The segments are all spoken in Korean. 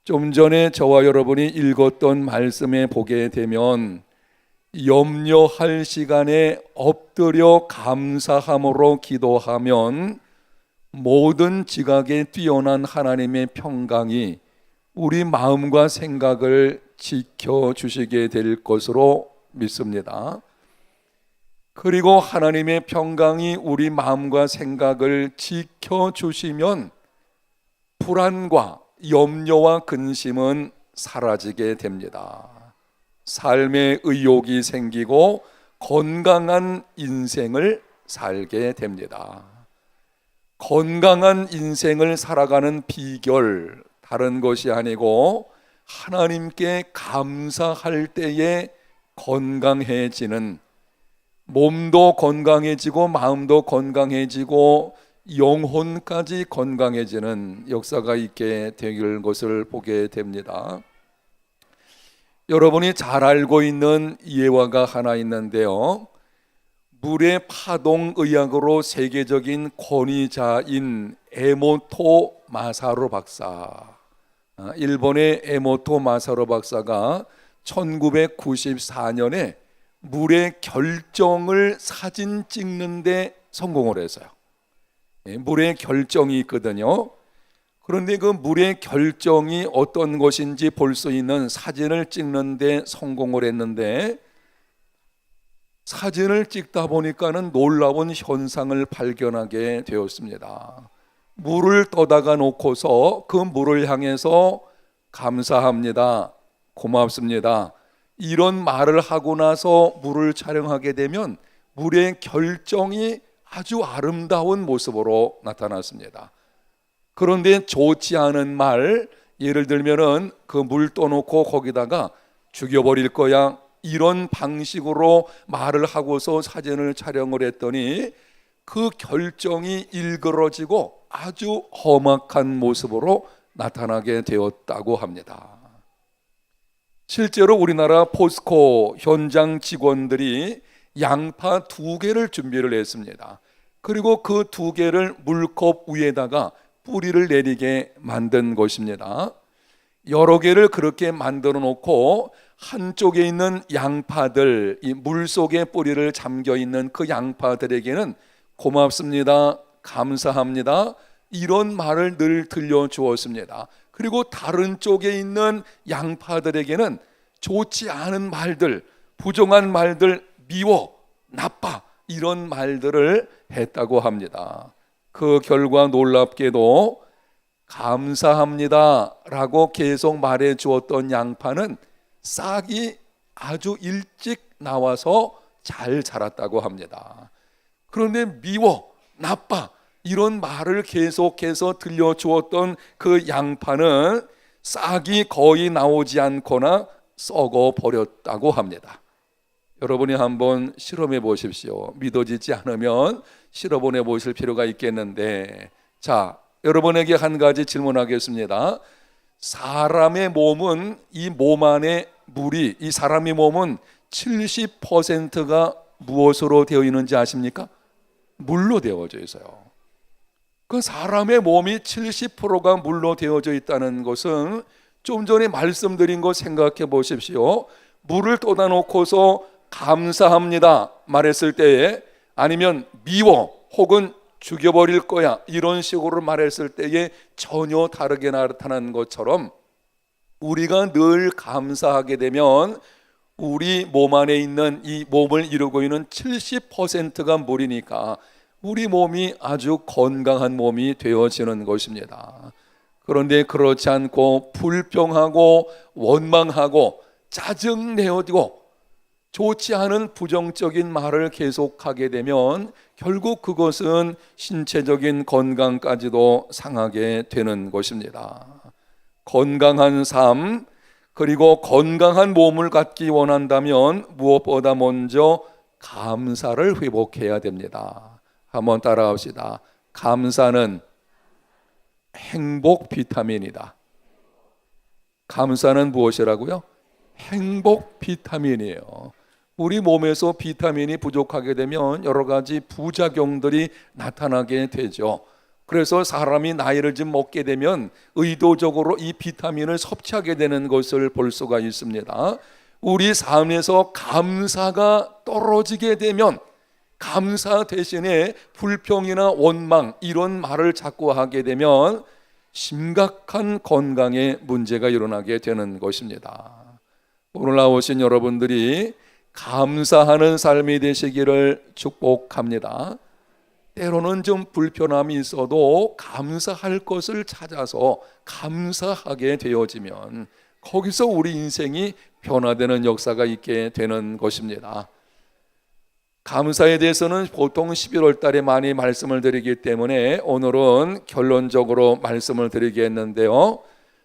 좀 전에 저와 여러분이 읽었던 말씀에 보게 되면 염려할 시간에 엎드려 감사함으로 기도하면 모든 지각에 뛰어난 하나님의 평강이 우리 마음과 생각을 지켜주시게 될 것으로 믿습니다. 그리고 하나님의 평강이 우리 마음과 생각을 지켜주시면 불안과 염려와 근심은 사라지게 됩니다. 삶의 의욕이 생기고 건강한 인생을 살게 됩니다. 건강한 인생을 살아가는 비결, 다른 것이 아니고 하나님께 감사할 때에 건강해지는, 몸도 건강해지고 마음도 건강해지고 영혼까지 건강해지는 역사가 있게 될 것을 보게 됩니다. 여러분이 잘 알고 있는 예화가 하나 있는데요, 물의 파동의학으로 세계적인 권위자인 에모토 마사루 박사, 일본의 에모토 마사루 박사가 1994년에 물의 결정을 사진 찍는데 성공을 했어요. 물의 결정이 있거든요. 그런데 그 물의 결정이 어떤 것인지 볼 수 있는 사진을 찍는데 성공을 했는데, 사진을 찍다 보니까는 놀라운 현상을 발견하게 되었습니다. 물을 떠다가 놓고서 그 물을 향해서 감사합니다, 고맙습니다, 이런 말을 하고 나서 물을 촬영하게 되면 물의 결정이 아주 아름다운 모습으로 나타났습니다. 그런데 좋지 않은 말, 예를 들면은 그 물 떠놓고 거기다가 죽여버릴 거야, 이런 방식으로 말을 하고서 사진을 촬영을 했더니 그 결정이 일그러지고 아주 험악한 모습으로 나타나게 되었다고 합니다. 실제로 우리나라 포스코 현장 직원들이 양파 2개를 준비를 했습니다. 그리고 그 2개를 물컵 위에다가 뿌리를 내리게 만든 것입니다. 여러 개를 그렇게 만들어 놓고 한쪽에 있는 양파들, 이 물속에 뿌리를 잠겨 있는 그 양파들에게는 고맙습니다, 감사합니다, 이런 말을 늘 들려주었습니다. 그리고 다른 쪽에 있는 양파들에게는 좋지 않은 말들, 부정한 말들, 미워, 나빠, 이런 말들을 했다고 합니다. 그 결과 놀랍게도 감사합니다 라고 계속 말해 주었던 양파는 싹이 아주 일찍 나와서 잘 자랐다고 합니다. 그런데 미워, 나빠, 이런 말을 계속해서 들려주었던 그 양파는 싹이 거의 나오지 않거나 썩어 버렸다고 합니다. 여러분이 한번 실험해 보십시오. 믿어지지 않으면 실험해 보실 필요가 있겠는데, 자, 여러분에게 한 가지 질문하겠습니다. 사람의 몸은, 이 몸 안에 물이, 이 사람의 몸은 70%가 무엇으로 되어 있는지 아십니까? 물로 되어져 있어요. 그 사람의 몸이 70%가 물로 되어져 있다는 것은 좀 전에 말씀드린 거 생각해 보십시오. 물을 떠다 놓고서 감사합니다 말했을 때에, 아니면 미워 혹은 죽여버릴 거야 이런 식으로 말했을 때에 전혀 다르게 나타난 것처럼, 우리가 늘 감사하게 되면 우리 몸 안에 있는, 이 몸을 이루고 있는 70%가 물이니까 우리 몸이 아주 건강한 몸이 되어지는 것입니다. 그런데 그렇지 않고 불평하고 원망하고 짜증내어지고 좋지 않은 부정적인 말을 계속하게 되면 결국 그것은 신체적인 건강까지도 상하게 되는 것입니다. 건강한 삶, 그리고 건강한 몸을 갖기 원한다면 무엇보다 먼저 감사를 회복해야 됩니다. 한번 따라합시다. 감사는 행복 비타민이다. 감사는 무엇이라고요? 행복 비타민이에요. 우리 몸에서 비타민이 부족하게 되면 여러 가지 부작용들이 나타나게 되죠. 그래서 사람이 나이를 좀 먹게 되면 의도적으로 이 비타민을 섭취하게 되는 것을 볼 수가 있습니다. 우리 삶에서 감사가 떨어지게 되면 감사 대신에 불평이나 원망 이런 말을 자꾸 하게 되면 심각한 건강에 문제가 일어나게 되는 것입니다. 오늘 나오신 여러분들이 감사하는 삶이 되시기를 축복합니다. 때로는 좀 불편함이 있어도 감사할 것을 찾아서 감사하게 되어지면 거기서 우리 인생이 변화되는 역사가 있게 되는 것입니다. 감사에 대해서는 보통 11월 달에 많이 말씀을 드리기 때문에 오늘은 결론적으로 말씀을 드리겠는데요.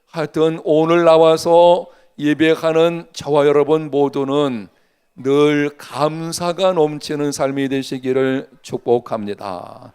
하여튼 오늘 나와서 예배하는 저와 여러분 모두는 늘 감사가 넘치는 삶이 되시기를 축복합니다.